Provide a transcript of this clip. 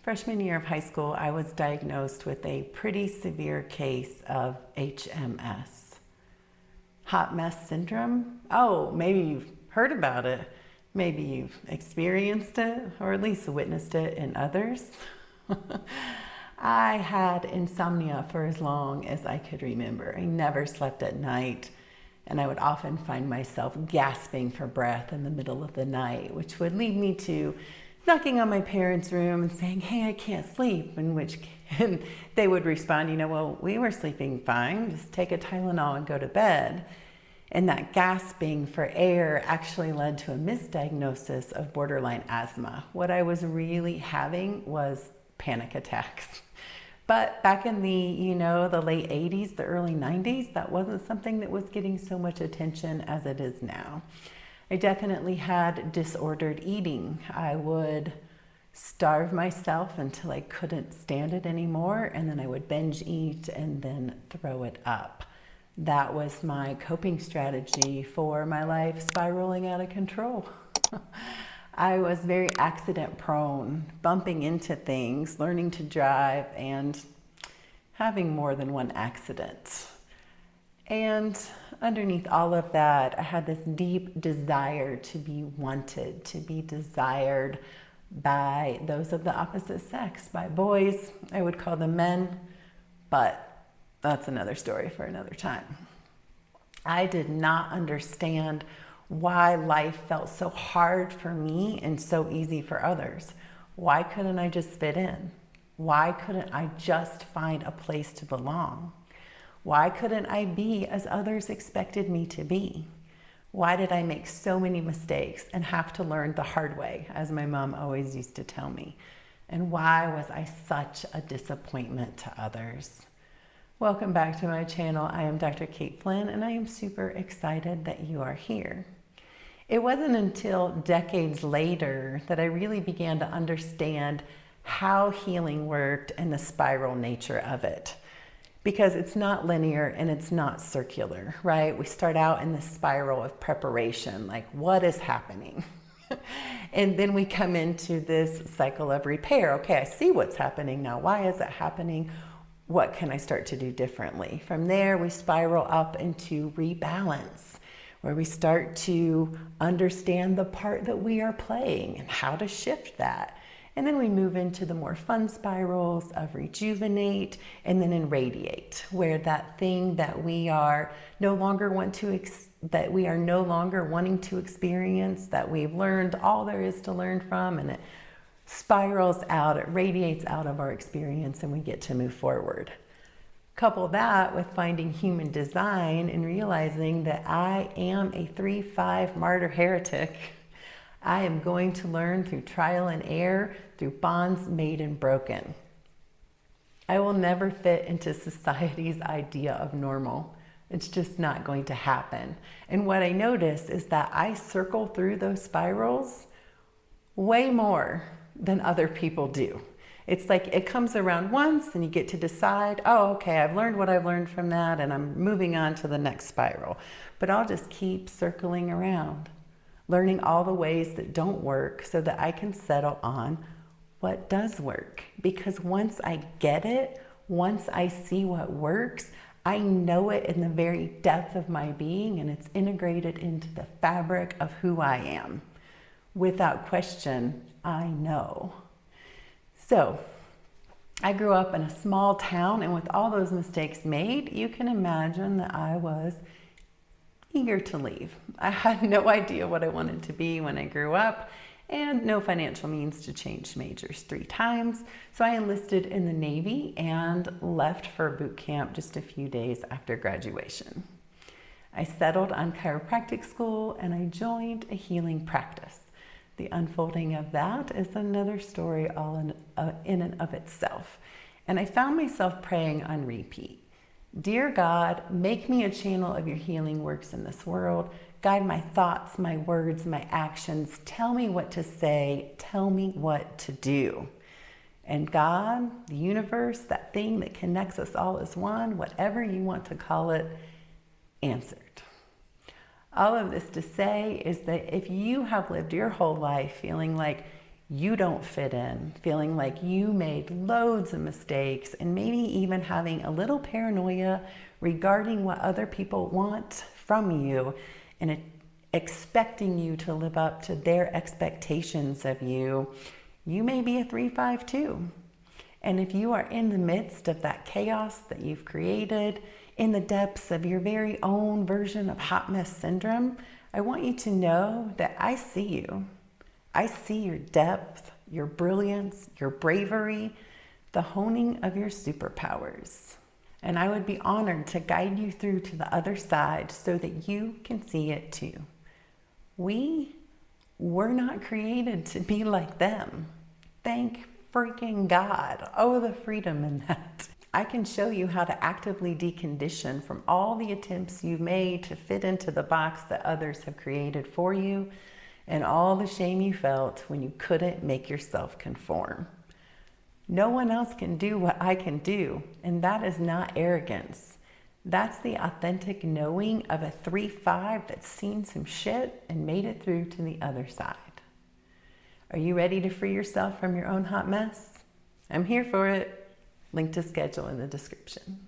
Freshman year of high school, I was diagnosed with a pretty severe case of HMS. Hot mess syndrome? Oh, maybe you've heard about it. Maybe you've experienced it, or at least witnessed it in others. I had insomnia for as long as I could remember. I never slept at night, and I would often find myself gasping for breath in the middle of the night, which would lead me to knocking on my parents' room and saying, "Hey, I can't sleep," and they would respond, "Well, we were sleeping fine, just take a Tylenol and go to bed." And that gasping for air actually led to a misdiagnosis of borderline asthma. What I was really having was panic attacks. But back in the late 80s, the early 90s, that wasn't something that was getting so much attention as it is now. I definitely had disordered eating. I would starve myself until I couldn't stand it anymore, and then I would binge eat and then throw it up. That was my coping strategy for my life spiraling out of control. I was very accident prone, bumping into things, learning to drive, and having more than one accident. And underneath all of that, I had this deep desire to be wanted, to be desired by those of the opposite sex, by boys. I would call them men, but that's another story for another time. I did not understand why life felt so hard for me and so easy for others. Why couldn't I just fit in? Why couldn't I just find a place to belong? Why couldn't I be as others expected me to be? Why did I make so many mistakes and have to learn the hard way, as my mom always used to tell me? And why was I such a disappointment to others? Welcome back to my channel. I am Dr. Kate Flynn, and I am super excited that you are here. It wasn't until decades later that I really began to understand how healing worked and the spiral nature of it. Because it's not linear and it's not circular, right? We start out in this spiral of preparation, like what is happening? And then we come into this cycle of repair. Okay, I see what's happening now. Why is it happening? What can I start to do differently? From there, we spiral up into rebalance, where we start to understand the part that we are playing and how to shift that. And then we move into the more fun spirals of rejuvenate and then irradiate, where that thing that we are no longer wanting to experience, that we've learned all there is to learn from, and it spirals out, it radiates out of our experience, and we get to move forward. Couple that with finding human design and realizing that I am a 3-5 martyr heretic. I am going to learn through trial and error, through bonds made and broken. I will never fit into society's idea of normal. It's just not going to happen. And what I notice is that I circle through those spirals way more than other people do. It's like it comes around once and you get to decide, oh, okay, I've learned what I've learned from that and I'm moving on to the next spiral. But I'll just keep circling around, learning all the ways that don't work so that I can settle on what does work. Because once I get it, once I see what works, I know it in the very depth of my being, and it's integrated into the fabric of who I am. Without question, I know. So I grew up in a small town, and with all those mistakes made, you can imagine that I was eager to leave. I had no idea what I wanted to be when I grew up, and no financial means to change majors 3 times. So I enlisted in the Navy and left for boot camp just a few days after graduation. I settled on chiropractic school and I joined a healing practice. The unfolding of that is another story all in and of itself. And I found myself praying on repeat. Dear God, make me a channel of your healing works in this world. Guide my thoughts, my words, my actions. Tell me what to say. Tell me what to do. And God, the universe, that thing that connects us all as one, whatever you want to call it, answered. All of this to say is that if you have lived your whole life feeling like you don't fit in, feeling like you made loads of mistakes, and maybe even having a little paranoia regarding what other people want from you and expecting you to live up to their expectations of you, you may be a 3-5 too. And if you are in the midst of that chaos that you've created, in the depths of your very own version of hot mess syndrome, I want you to know that I see you. I see your depth, your brilliance, your bravery, the honing of your superpowers. And I would be honored to guide you through to the other side so that you can see it too. We were not created to be like them. Thank freaking God. Oh, the freedom in that. I can show you how to actively decondition from all the attempts you've made to fit into the box that others have created for you, and all the shame you felt when you couldn't make yourself conform. No one else can do what I can do, and that is not arrogance. That's the authentic knowing of a 3-5 that's seen some shit and made it through to the other side. Are you ready to free yourself from your own hot mess? I'm here for it. Link to schedule in the description.